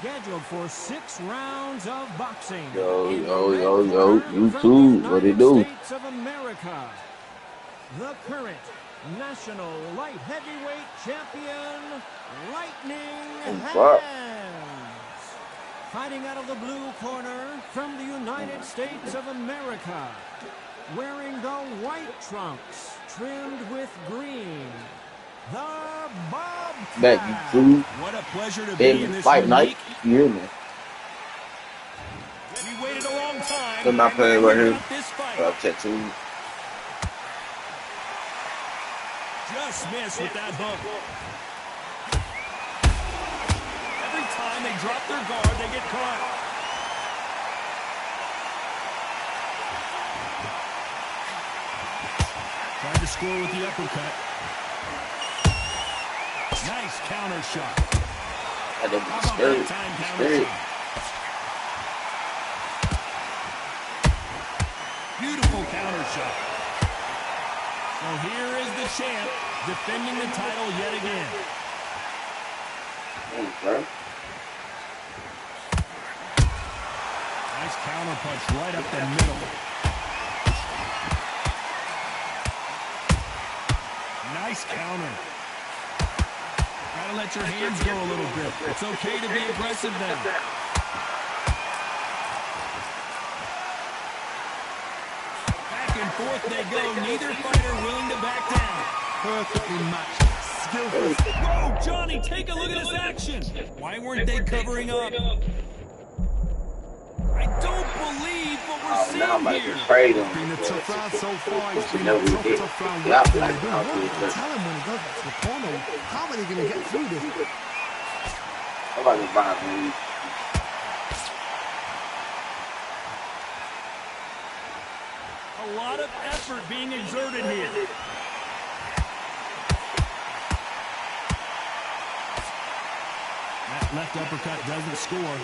scheduled for 6 rounds of boxing. Yo, YouTube, what it do? States of America, the current national light heavyweight champion, Lightning Hands. Fighting out of the blue corner from the United States of America, wearing the white trunks trimmed with green, the Bobcat. Back, YouTube. What a pleasure to be in this fight night. unique. You hear me? We waited a long time. I'm not playing right here. This fight. Tattoo. Just missed with that hook. Every time they drop their guard, they get caught. Tried to score with the uppercut. Nice counter shot. I didn't How be about scared. that time counter shot? Beautiful counter shot. So here is the champ defending the title yet again. Okay. Nice counter punch right up the middle. Nice counter. Gotta let your hands go a little bit. It's okay to be aggressive now. Back and forth they go. Neither fighter willing to back down. Perfectly matched. Skillful. Whoa, Johnny, take a look at this action. Why weren't they covering up? I don't believe what we're seeing Now I'm about to here. trade him. Been a tough round so far. It's been No, a we did. tough round. Yeah, They like, do I'll work. do it. Tell him when he goes back to the corner, how are they going to get through this? I'm about to buy me. A lot of effort being exerted here. That left uppercut doesn't score.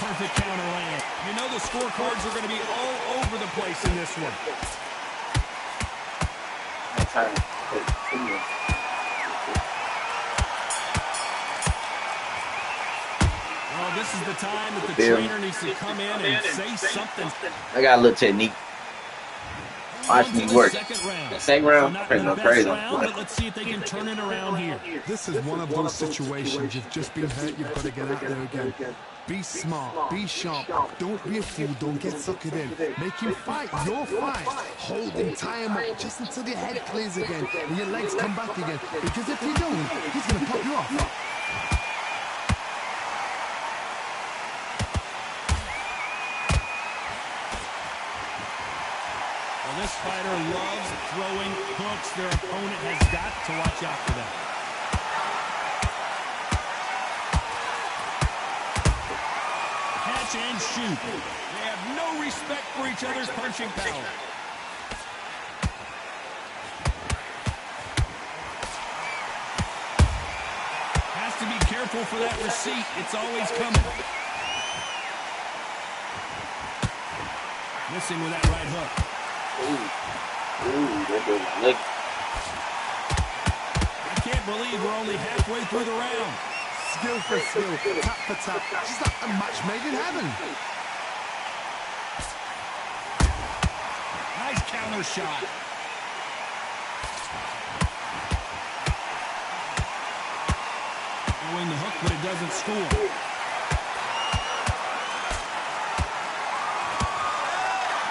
Perfect counter land. You know the scorecards are going to be all over the place in this one. Well, this is the time that the trainer needs to come in and say something. I got a little technique. Watch me work. The second round, Not I'm the no best crazy. round, but let's see if they can turn it around here. This is one of those situations. You've just been hurt. You've got to get out there again. Be smart. Be sharp. Don't be a fool. Don't get suckered in. Make him fight your fight. Hold him, tie him up just until your head clears again and your legs come back again. Because if you don't, he's going to pop you off. Well, this fighter loves throwing hooks. Their opponent has got to watch out for that. Catch and shoot. They have no respect for each other's punching power. Has to be careful for that receipt. It's always coming. Missing with that right hook. That doesn't look. I can't believe we're only halfway through the round. Skill for skill, tap for tap. Just like a match made in heaven. Nice counter shot. Throwing the hook, but it doesn't score.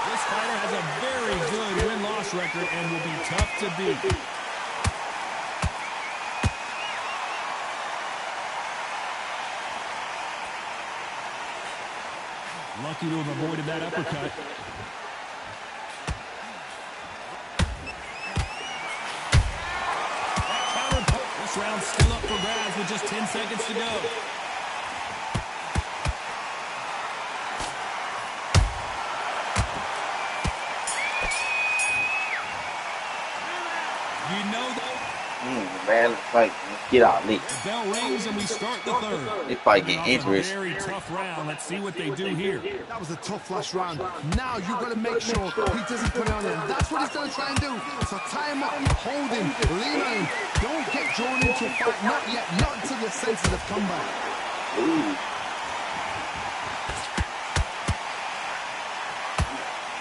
This fighter has a very good win-loss record and will be tough to beat. Lucky to have avoided that uppercut. This round's still up for grabs with just 10 seconds to go. You know that. Man, like, get out, Lee. The bell rings and we start the third. They probably get interest. Very tough round. Let's see what they do here. That was a tough last round. Now you've got to make sure he doesn't put it on him. That's what he's going to try and do. So tie him up, hold him, lean on him. Don't get the fight. Not yet. Not until your senses have come back. Ooh.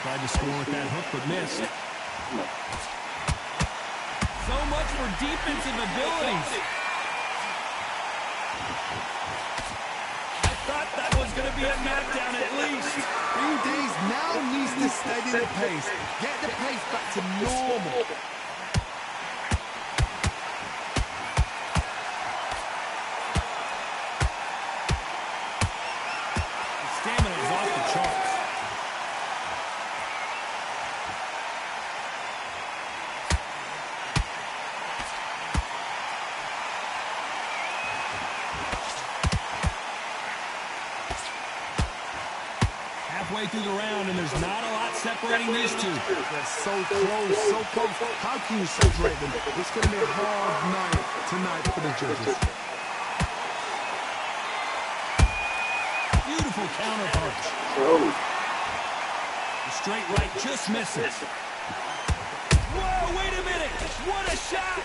Tried to score with that hook, but missed. So much for defensive abilities. I thought that was going to be a knockdown at least. BD's now needs to steady the pace. Get the pace back to normal. The stamina is off the charts. Halfway through the round, and there's not a lot separating these two. They're so close, so close. How can you separate them? It's going to be a hard night tonight for the judges. Beautiful counter punch. The straight right just misses. Whoa, wait a minute. What a shot.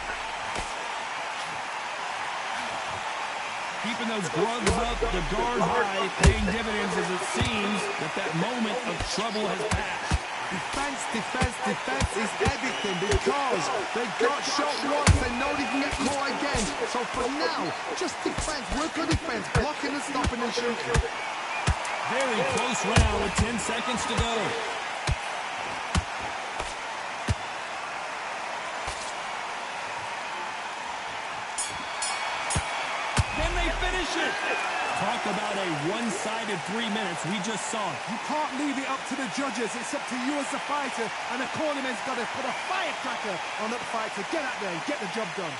Keeping those gloves up, the guard high, paying dividends as it seems that moment of trouble has passed. Defense, defense, defense is everything because they got shot once and know they can get caught again. So for now, just defense, work on defense, blocking and stopping and shooting. Very close round with 10 seconds to go. Talk about a one-sided 3 minutes. We just saw it. You can't leave it up to the judges. It's up to you as a fighter, and the cornerman's got to put a firecracker on that fight to get out there and get the job done.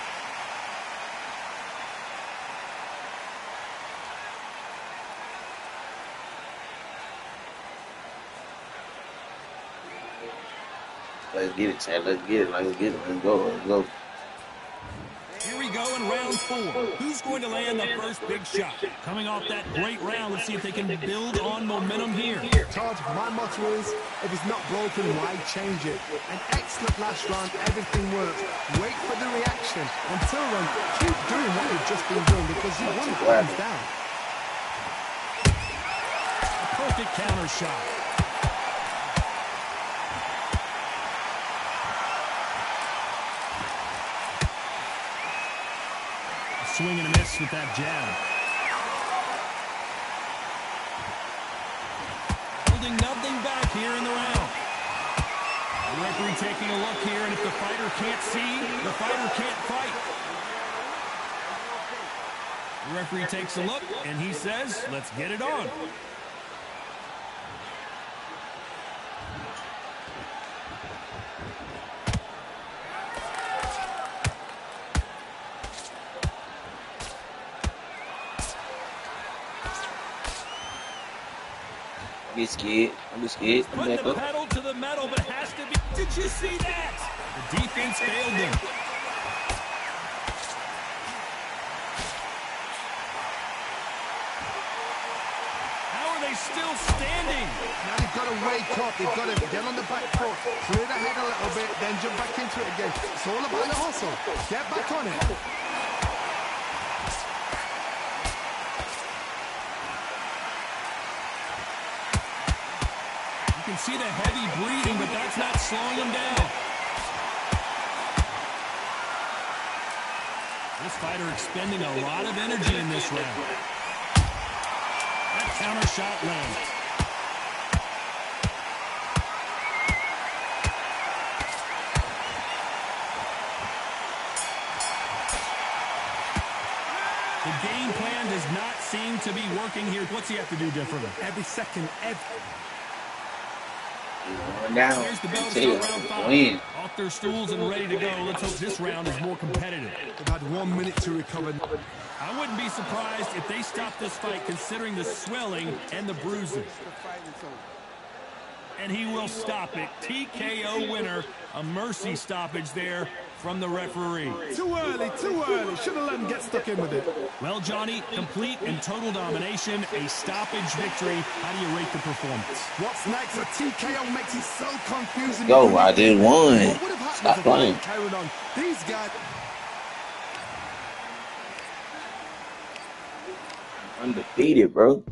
Let's get it, Chad. Let's get it. Let's get it. Let's go. Let's go. Here we go in round 4. Who's going to land the first big shot? Coming off that great round, let's see if they can build on momentum here. Todd, my motto is, if it's not broken, why change it? An excellent last round, everything works. Wait for the reaction. Until then, keep doing what you've just been doing because you won hands down. A perfect counter shot. Swing and a miss with that jab. Holding nothing back here in the round. The referee taking a look here, and if the fighter can't see, the fighter can't fight. The referee takes a look, and he says, let's get it on. I'm scared. I'm scared. Put the pedal to the metal, but has to be. Did you see that? The defense failed them. How are they still standing? Now they've got to wake up. They've got to get on the back foot, clear the head a little bit, then jump back into it again. It's all about the hustle. Get back on it. You can see the heavy breathing, but that's not slowing him down. This fighter expending a lot of energy in this round. That counter shot lands. The game plan does not seem to be working here. What's he have to do differently? Every second, Now, There's the bell to start round 5. Off their stools and ready to go. Let's hope this round is more competitive. They've had 1 minute to recover. I wouldn't be surprised if they stop this fight considering the swelling and the bruising. And he will stop it. TKO winner. A mercy stoppage there from the referee. Too early, too early. Should have let him get stuck in with it. Well, Johnny, complete and total domination, a stoppage victory. How do you rate the performance? What's next? A TKO makes it so confusing. Yo, I did one. What would have happened Stop if playing. carried on? These guys... Undefeated, bro.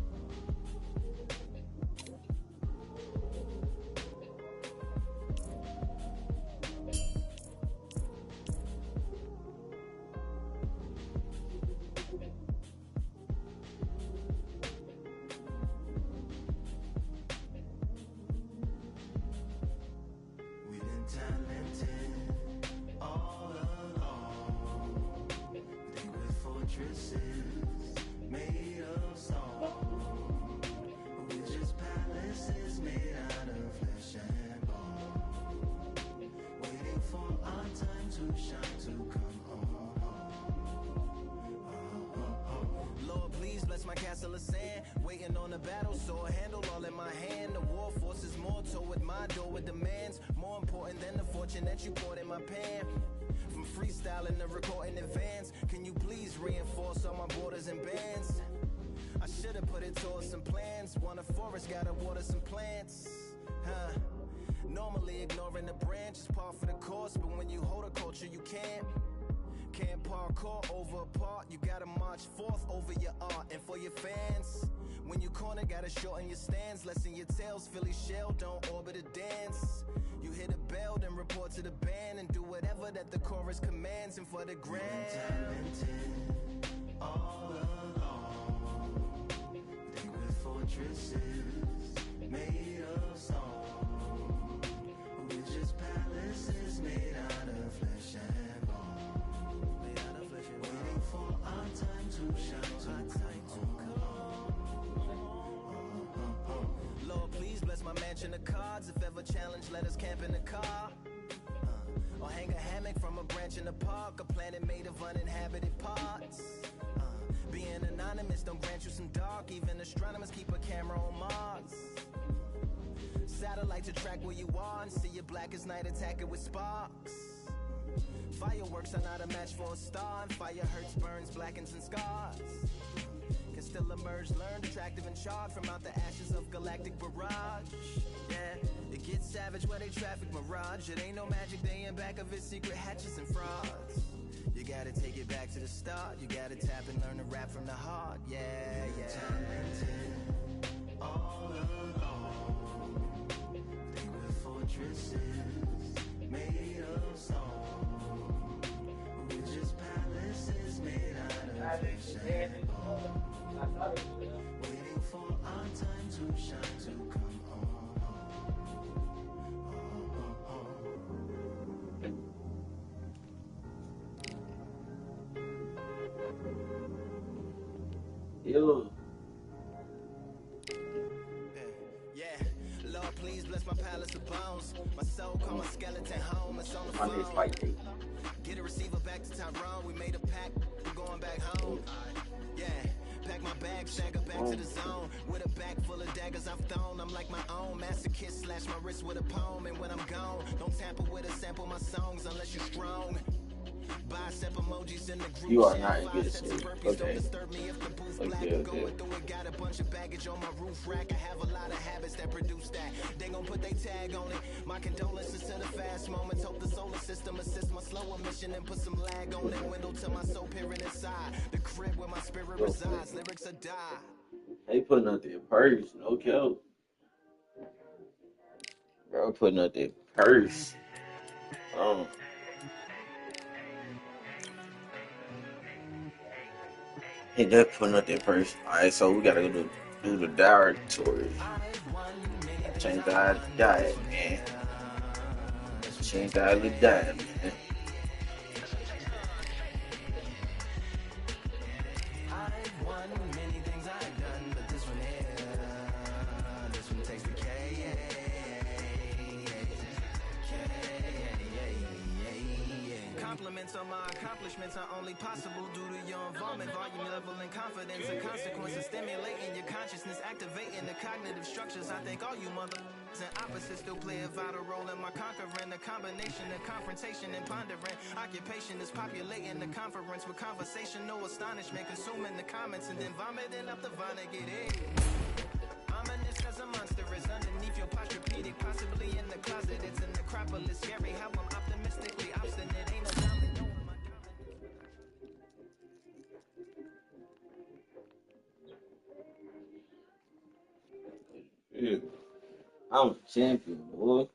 Lord, please bless my castle of sand. Waiting on the battle, so a handle all in my hand. The war force is more toward my door with demands. More important than the fortune that you poured in my pan. From freestyling to recording advance, can you please reinforce all my borders and bands? I should have put it towards some plans. Want a forest, gotta water some plants. Normally ignoring the branch is par for the course, but when you hold a culture, you can't parkour over a part. You gotta march forth over your art and for your fans. When you corner, gotta shorten your stance. Lessen your tails, Philly shell, don't orbit a dance. You hit a bell, then report to the band and do whatever that the chorus commands. And for the grand, talented all along. Think with fortresses made of stone. We're just palaces made out of flesh and bone. Waiting for our time to shine, Lord, please bless my mansion of cards. If ever challenged, let us camp in the car. Or hang a hammock from a branch in the park. A planet made of uninhabited parts. Being anonymous don't grant you some dark. Even astronomers keep a camera on Mars. Satellite to track where you are and see your black as night, attack it with sparks. Fireworks are not a match for a star, and fire hurts, burns, blackens, and scars. Can still emerge, learned, attractive, and charred from out the ashes of galactic barrage. Yeah, it gets savage where they traffic mirage. It ain't no magic day in back of its secret hatches and frauds. You gotta take it back to the start. You gotta tap and learn to rap from the heart. Yeah, yeah. Talented all along. Think with fortresses made of stone. We're just palaces made out of flesh and bone. Waiting for our time to shine, to come on. Yo. Yeah, Lord, please bless my palace of bones. My soul call my skeleton home. It's on the My next phone. fight day. Get a receiver back to Tyrone. We made a pact. We're going back home. Yeah. Pack my bag, stagger back to the zone. With a bag full of daggers I've thrown. I'm like my own masochist, slash my wrist with a poem. And when I'm gone, don't tamper with a sample my songs unless you're strong. Bicep emojis in the group. You are not in good shape. Don't Okay. disturb me if the booth black. Okay. Going through it, got a bunch of baggage on my roof rack. I have a lot of habits that produce that. They gon' put their tag on it. My condolences to the fast moments. Hope the solar system assists my slower mission and put some lag on it. Window to my soul period inside. The crib where my spirit resides. Lyrics are die. They putting up their purse, no kill. Bro, putting up their purse. Hey, they're putting up their purse. Alright, so we gotta go do the directory. Change the diet, man. Change the diet, man. Compliments on my accomplishments are only possible due to your involvement, volume, level, and confidence. The consequences stimulating your consciousness, activating the cognitive structures. I think all you mothers and opposites still play a vital role in my conquering. The combination of confrontation and pondering. Occupation is populating the conference with conversation, no astonishment, consuming the comments and then vomiting up the Vonnegut. Ominous as a monster is underneath your posturepedic, possibly in the closet. It's an necropolis, scary how I'm optimistically obstinate. Ain't no dominant, no, my Shit. I'm champion, boy.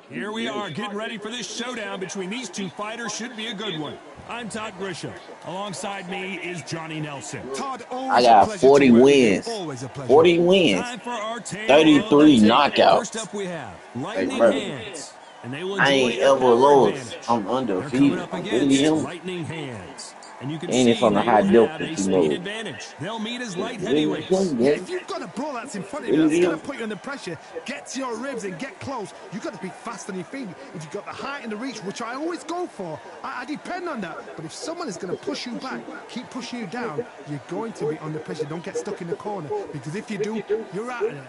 Here we are getting ready for this showdown between these two fighters. Should be a good one. I'm Todd Grisham. Alongside me is Johnny Nelson. Todd, I always a got pleasure 40 to work with you. wins. Always a pleasure. 40 wins. Time for our tale 33 of the tape. knockouts. First up we have Lightning bro. Hands. And they will I enjoy ain't the ever power lost. advantage. I'm They're coming undefeated. up I'm beating against him. Lightning Hands. And you can And see it's on the they high will have a difficulty speed mode. advantage. They'll meet as light heavyweights. Yeah, if you've got a bro that's in front of you, that's going to put you under pressure, get to your ribs and get close, you've got to be fast on your feet. If you've got the height and the reach, which I always go for, I depend on that. But if someone is going to push you back, keep pushing you down, you're going to be under pressure. Don't get stuck in the corner, because if you do, you're out of there.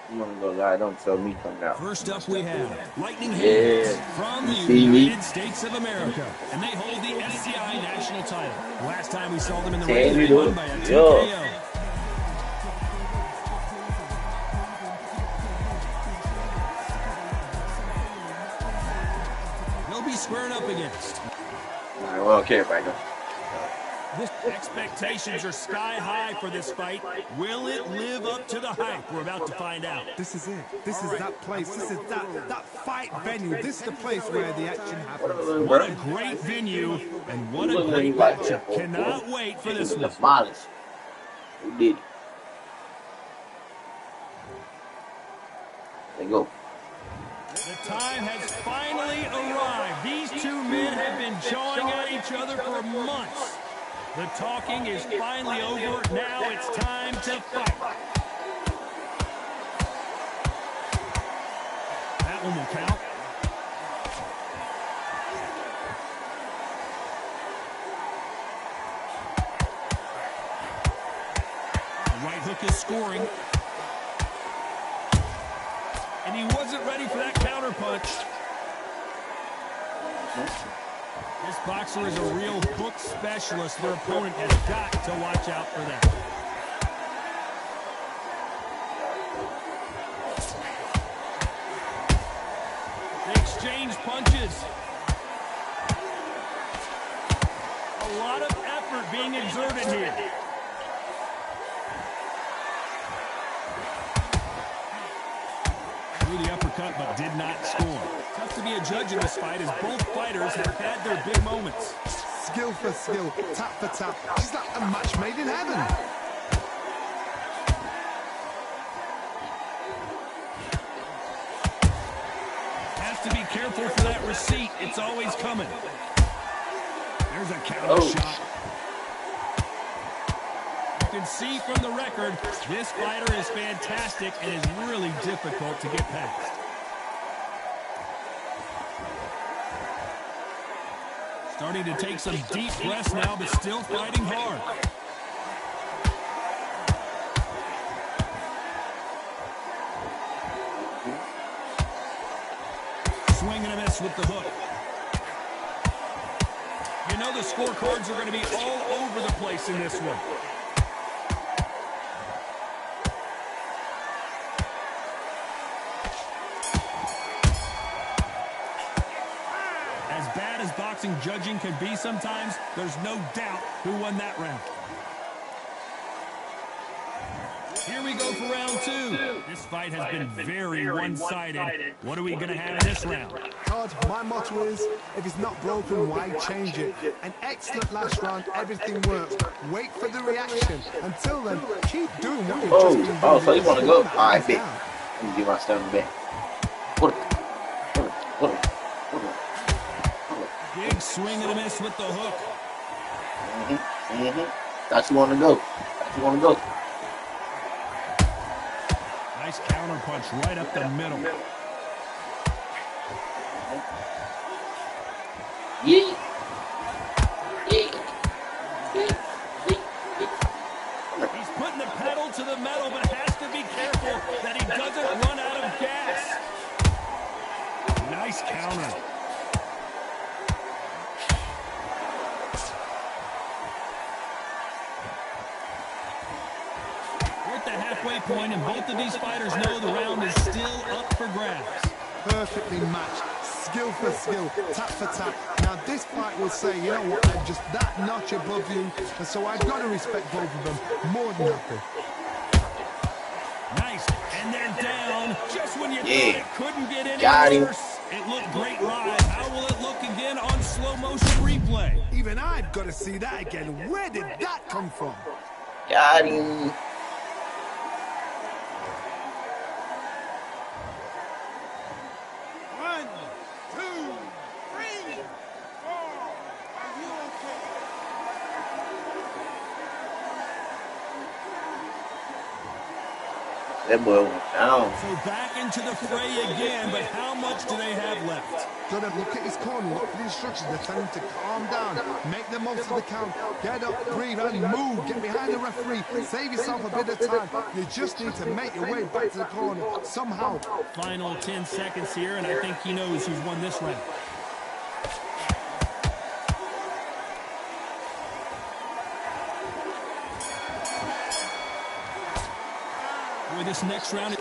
I'm gonna go lie, don't tell me come out. First up we have Lightning Hands from the United States of America. And they hold the SCI national title. Last time we saw them in the ring, they won by a TKO. They'll be squaring up against. Alright, well, okay, right now. Expectations are sky high for this fight. Will it live up to the hype? We're about to find out. This is it. This is that place. This is that fight venue. This is the place where the action happens. What a great venue and what a great matchup. Cannot wait for this one. Demolished. We did it. There you go. The time has finally arrived. These two men have been jawing at each other for months. The talking is finally over. Now it's time to fight. That one will count. The right hook is scoring. And he wasn't ready for that counter punch. This boxer is a real hook specialist. Their opponent has got to watch out for that. They exchange punches. A lot of effort being exerted here. Threw the uppercut, but did not score. Tough to be a judge in this fight as both fighters have had their big moments. Skill for skill, tap for tap. It's like a match made in heaven. Has to be careful for that receipt. It's always coming. There's a counter shot. You can see from the record, this fighter is fantastic and is really difficult to get past. Starting to take some deep breaths now, but still fighting hard. Swing and a miss with the hook. You know the scorecards are going to be all over the place in this one. As bad as boxing judging can be sometimes, there's no doubt who won that round. Here we go for round two. This fight has been very one-sided. What are we going to have in this round? Todd, my motto is, if it's not broken, why change it? An excellent last round, everything works. Wait for the reaction. Until then, keep doing what you've just been doing. Oh, so you want to go? All right, big. Let me get my stomach back. Put it. Big swing and a miss with the hook. Thought you want to go. Nice counter punch right up the middle. Yeah. He's putting the pedal to the metal, but has to be careful that he doesn't run out of gas. Nice counter. Halfway point, and both of these fighters know the round is still up for grabs. Perfectly matched. skill for skill, tap for tap. Now this fight will say, you know what, I'm just that notch above you, and so I've got to respect both of them more than happy. Nice, and they're down just when you thought it couldn't get any worse. It looked great live. How will it look again on slow motion replay? Even I've got to see that again. Where did that come from? Got him. That boy went down. So back into the fray again, but how much do they have left? Gotta look at his corner, look at the instructions. They're telling him to calm down, make the most of the count, get up, breathe, and move. Get behind the referee, save yourself a bit of time. You just need to make your way back to the corner somehow. Final 10 seconds here, and I think he knows who's won this round. This next round.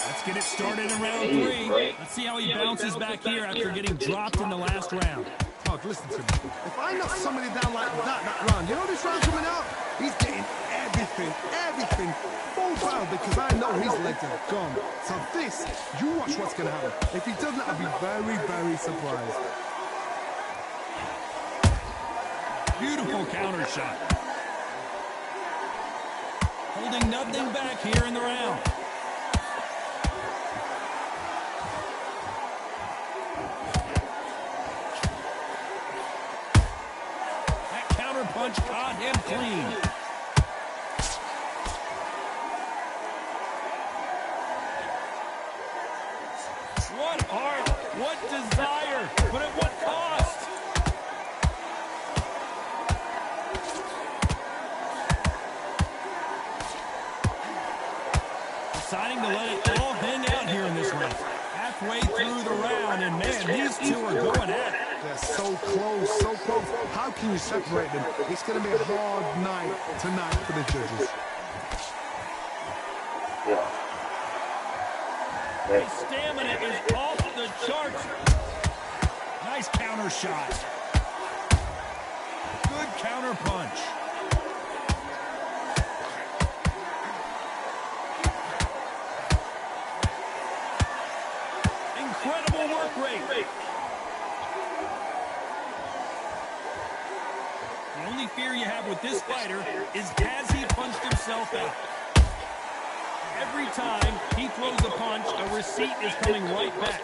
Let's get it started in round 3. Let's see how he bounces back here after getting dropped in the last round. Todd, listen to me. If I knock somebody down like that round, you know this round coming out? He's getting everything full foul because I know his legs are gone. So this, you watch what's going to happen. If he doesn't, I'll be very, very surprised. Beautiful counter shot. Holding nothing back here in the round. That counter punch caught him clean. What heart, what desire, but at what cost? Deciding to let it all hang out here in this round. Halfway through the round, and man, these two are going at it. They're so close, so close. How can you separate them? It's going to be a hard night tonight for the judges. His stamina is off the charts. Nice counter shot. Good counter punch. Incredible work rate. The only fear you have with this fighter is has he punched himself out? Every time he throws a punch, a receipt is coming right back.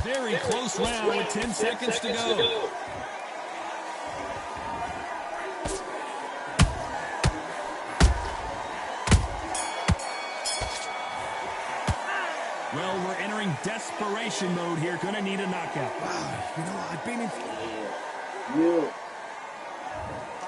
Very close round with 10 seconds to go. Well, we're entering desperation mode here. Gonna need a knockout. Wow, you know, I've been in...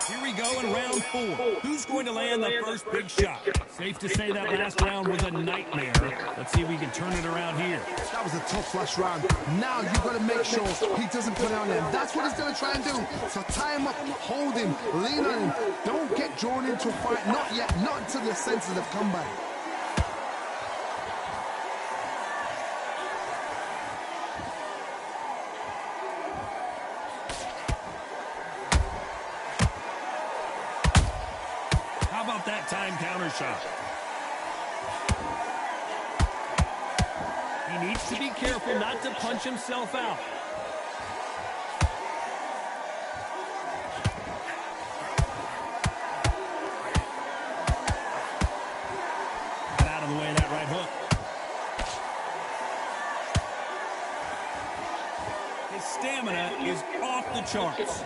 Here we go in round 4. Who's going to land the first big shot? Safe to say that last round was a nightmare. Let's see if we can turn it around here. That was a tough last round. Now you've got to make sure he doesn't put it on him. That's what he's going to try and do. So tie him up, hold him, lean on him. Don't get drawn into a fight. Not yet. Not until your senses have come back. How about that time counter shot? He needs to be careful not to punch himself out. Get out of the way of that right hook. His stamina is off the charts.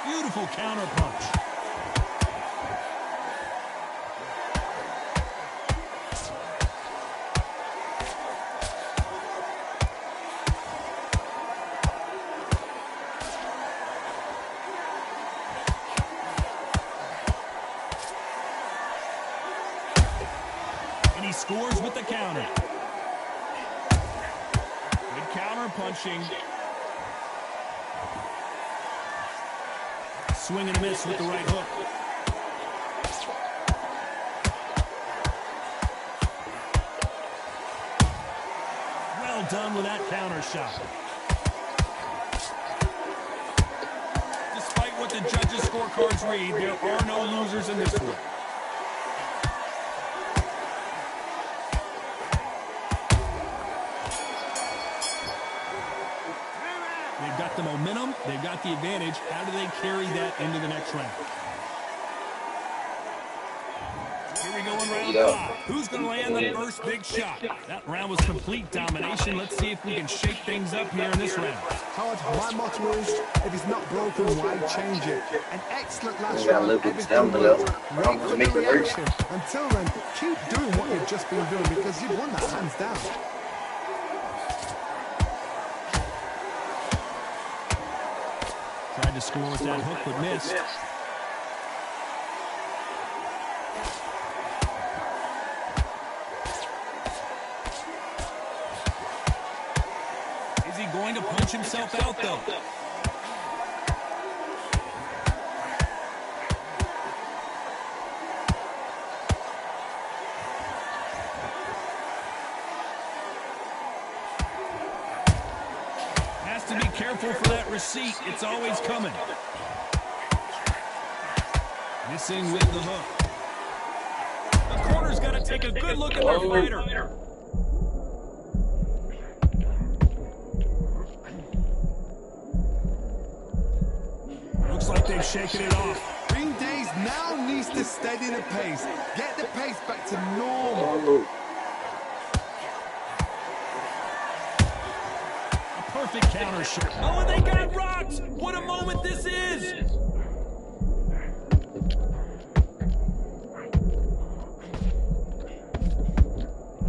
Beautiful counter punch. And he scores with the counter. Good counter punching. swing and a miss with the right hook. Well done with that counter shot. Despite what the judges' scorecards read, there are no losers in this one. They've got the momentum. They've got the advantage. How do they carry that into the next round? Here we go in round 5. Who's going to land the first big shot? That round was complete domination. Let's see if we can shake things up here in this round. Howard, my motto is, if it's not broken, why change it? An excellent last Yeah, round. look at Everything them, worked. though. Wait for Make the it work. reaction. Until then, keep doing what you've just been doing because you've won that hands down. Tried to score with that hook, but missed. Is he going to punch himself out, though? Has to be careful for that receipt. It's always coming. Missing with the hook. The corner's got to take a good look at their fighter. Looks like they've shaken it off. Green Days now needs to steady the pace. Get the pace back to normal. Perfect counter shot. Oh, and they got rocked. What a moment this is.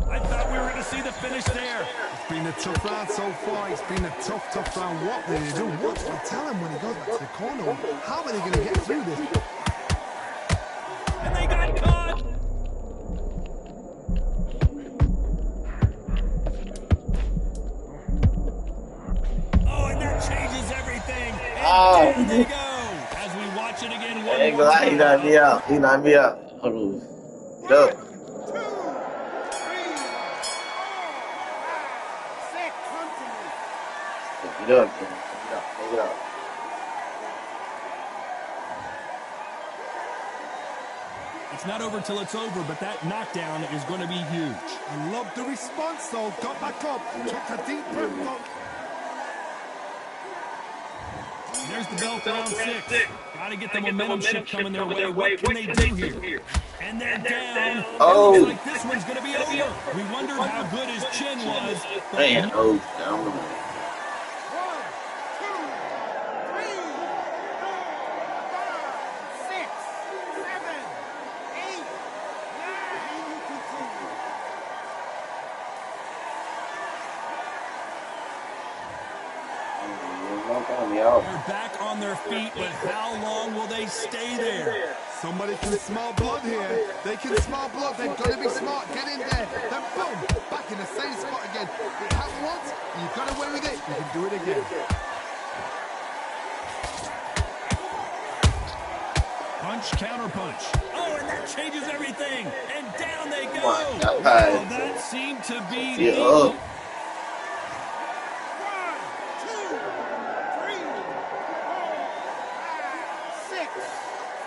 I thought we were going to see the finish there. It's been a tough round so far. It's been a tough round. What do they do? What do I tell him when he goes back to the corner? How are they going to get through this? And they got caught. Oh, and that changes everything. And there they go. As we watch it again one more time. He knocked me out. He knocked me out. Hold on. Get up. 2, 3, 4, 5, 6. Come to me. Get up. Get up. Get up. It's not over till it's over, but that knockdown is going to be huge. I love the response though. Got back up. Took a deep breath. There's the bell for round 6. Got to get the momentum shift coming their way. What can they do here? And they're down. Oh. It looks like this one's going to be over. We wondered how good his chin was. Man, oh, down. 1, 2, 3, 4, 5, 6, 7, 8, 9. They're back on their feet, but how long will they stay there? Somebody can smell blood here. They can smell blood. They've got to be smart. Get in there. Then boom, back in the same spot again. It happened once. You got away with it. You can do it again. Punch, counter punch. Oh, and that changes everything. And down they go. My God. Well, that seemed to be Yeah. the... 1, 2, 3, 4, 5, 6,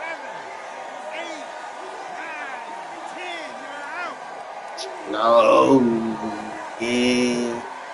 7, 8, 9, 10. You're out. No. Yeah.